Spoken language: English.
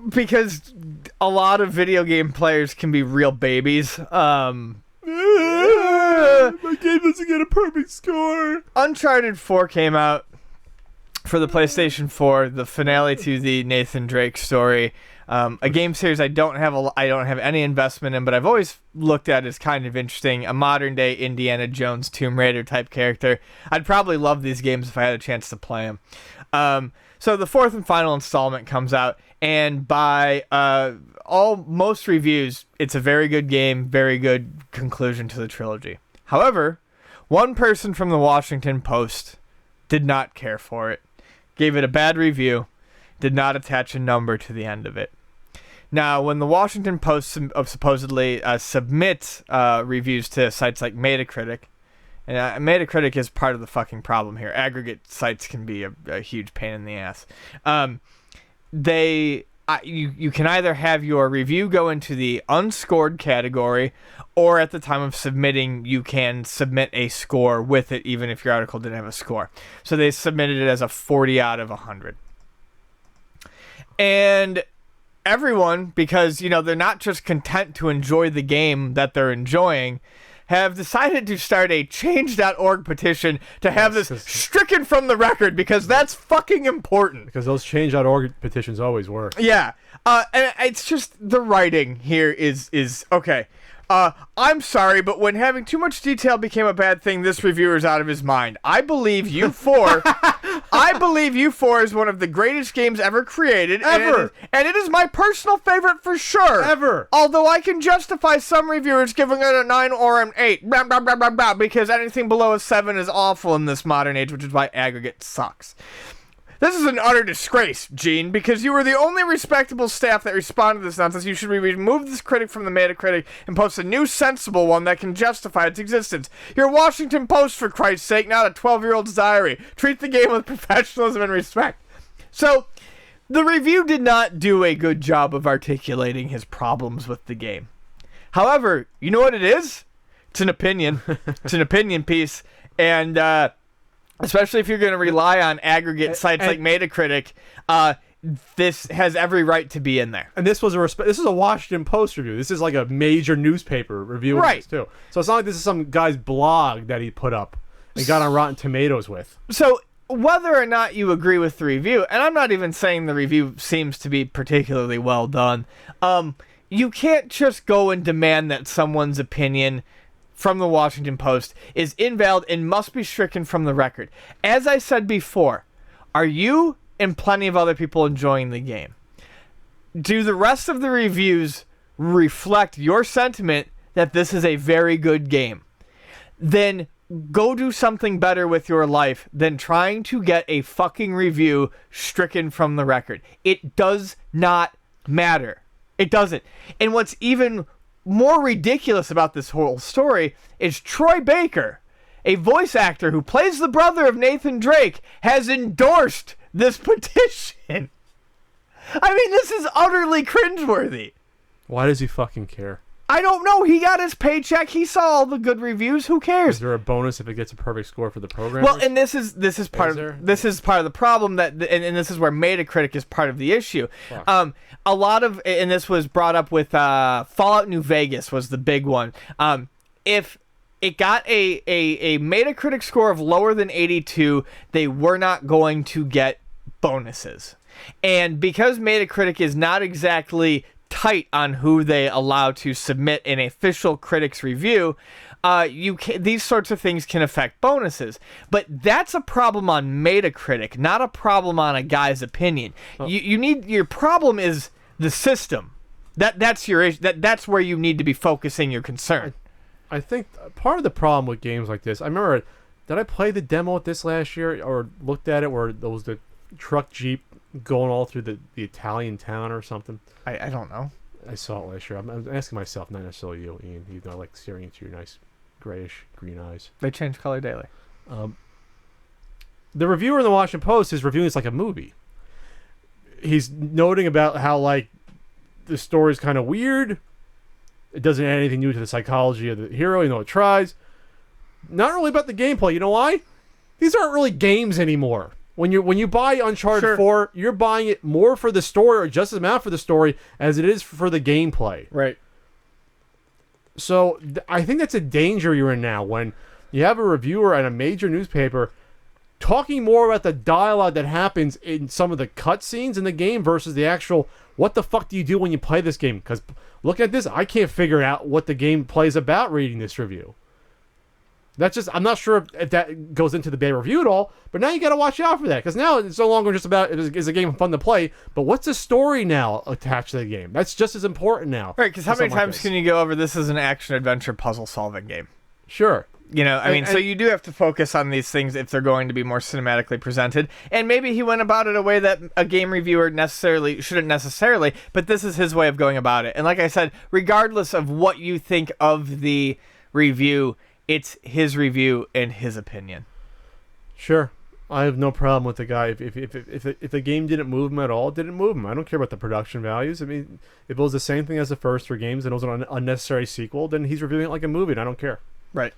Because a lot of video game players can be real babies. My game doesn't get a perfect score. Uncharted 4 came out for the PlayStation 4, the finale to the Nathan Drake story. A game series I don't have any investment in, but I've always looked at as kind of interesting. A modern day Indiana Jones, Tomb Raider type character. I'd probably love these games if I had a chance to play them. So the fourth and final installment comes out, and by most reviews, it's a very good game, very good conclusion to the trilogy. However, one person from the Washington Post did not care for it, gave it a bad review, did not attach a number to the end of it. Now, when the Washington Post supposedly submits reviews to sites like Metacritic, and Metacritic is part of the fucking problem here. Aggregate sites can be a huge pain in the ass. You can either have your review go into the unscored category, or at the time of submitting, you can submit a score with it, even if your article didn't have a score. So they submitted it as a 40 out of 100. And everyone, because, they're not just content to enjoy the game that they're enjoying, have decided to start a change.org petition to have this stricken from the record, because that's fucking important. Because those change.org petitions always work. Yeah. And it's just the writing here is okay. I'm sorry, but when having too much detail became a bad thing, this reviewer's out of his mind. I believe U4 is one of the greatest games ever created. Ever. And it is my personal favorite for sure. Ever. Although I can justify some reviewers giving it a 9 or an 8. Blah, blah, blah, blah, blah, because anything below a 7 is awful in this modern age, which is why aggregate sucks. This is an utter disgrace, Gene, because you were the only respectable staff that responded to this nonsense. You should remove this critic from the Metacritic and post a new sensible one that can justify its existence. You're Washington Post, for Christ's sake, not a 12-year-old's diary. Treat the game with professionalism and respect. So, the review did not do a good job of articulating his problems with the game. However, you know what it is? It's an opinion. It's an opinion piece, and especially if you're going to rely on aggregate sites like Metacritic, this has every right to be in there. And this was this is a Washington Post review. This is like a major newspaper reviewing this too. So it's not like this is some guy's blog that he put up and got on Rotten Tomatoes with. So whether or not you agree with the review, and I'm not even saying the review seems to be particularly well done, you can't just go and demand that someone's opinion from the Washington Post is invalid and must be stricken from the record. As I said before, are you and plenty of other people enjoying the game? Do the rest of the reviews reflect your sentiment that this is a very good game? Then go do something better with your life than trying to get a fucking review stricken from the record. It does not matter. It doesn't. And what's even more ridiculous about this whole story is Troy Baker, a voice actor who plays the brother of Nathan Drake, has endorsed this petition. I mean, this is utterly cringeworthy. Why does he fucking care? I don't know. He got his paycheck. He saw all the good reviews. Who cares? Is there a bonus if it gets a perfect score for the program? Well, and this is part of the problem and this is where Metacritic is part of the issue. A lot of, and this was brought up with Fallout New Vegas was the big one. If it got a Metacritic score of lower than 82, they were not going to get bonuses. And because Metacritic is not exactly tight on who they allow to submit an official critic's review, these sorts of things can affect bonuses. But that's a problem on Metacritic, not a problem on a guy's opinion. Your problem is the system. That's your issue. That's where you need to be focusing your concern. I think part of the problem with games like this, I remember, did I play the demo at this last year or looked at it where there was the truck Jeep going all through the Italian town or something? I don't know. I saw it last year. I'm asking myself, not necessarily you, Ian. You know, like staring into your nice grayish green eyes. They change color daily. The reviewer in the Washington Post is reviewing this like a movie. He's noting about how, like, the story's kind of weird. It doesn't add anything new to the psychology of the hero, even though it tries. Not really about the gameplay. You know why? These aren't really games anymore. When you buy Uncharted Sure. 4, you're buying it more for the story or just as amount for the story as it is for the gameplay. Right. So I think that's a danger you're in now when you have a reviewer at a major newspaper talking more about the dialogue that happens in some of the cutscenes in the game versus the actual what the fuck do you do when you play this game? Because look at this, I can't figure out what the game plays about reading this review. That's just, I'm not sure if that goes into the bad review at all, but now you got to watch out for that because now it's no longer just about is a game fun to play, but what's the story now attached to the game? That's just as important now. Right, because how many times can you go over this as an action adventure puzzle solving game? Sure. You know, I mean, so you do have to focus on these things if they're going to be more cinematically presented. And maybe he went about it a way that a game reviewer shouldn't necessarily, but this is his way of going about it. And like I said, regardless of what you think of the review, it's his review and his opinion. Sure. I have no problem with the guy. If the game didn't move him at all, it didn't move him. I don't care about the production values. I mean, if it was the same thing as the first three games and it was an unnecessary sequel, then he's reviewing it like a movie, and I don't care. Right.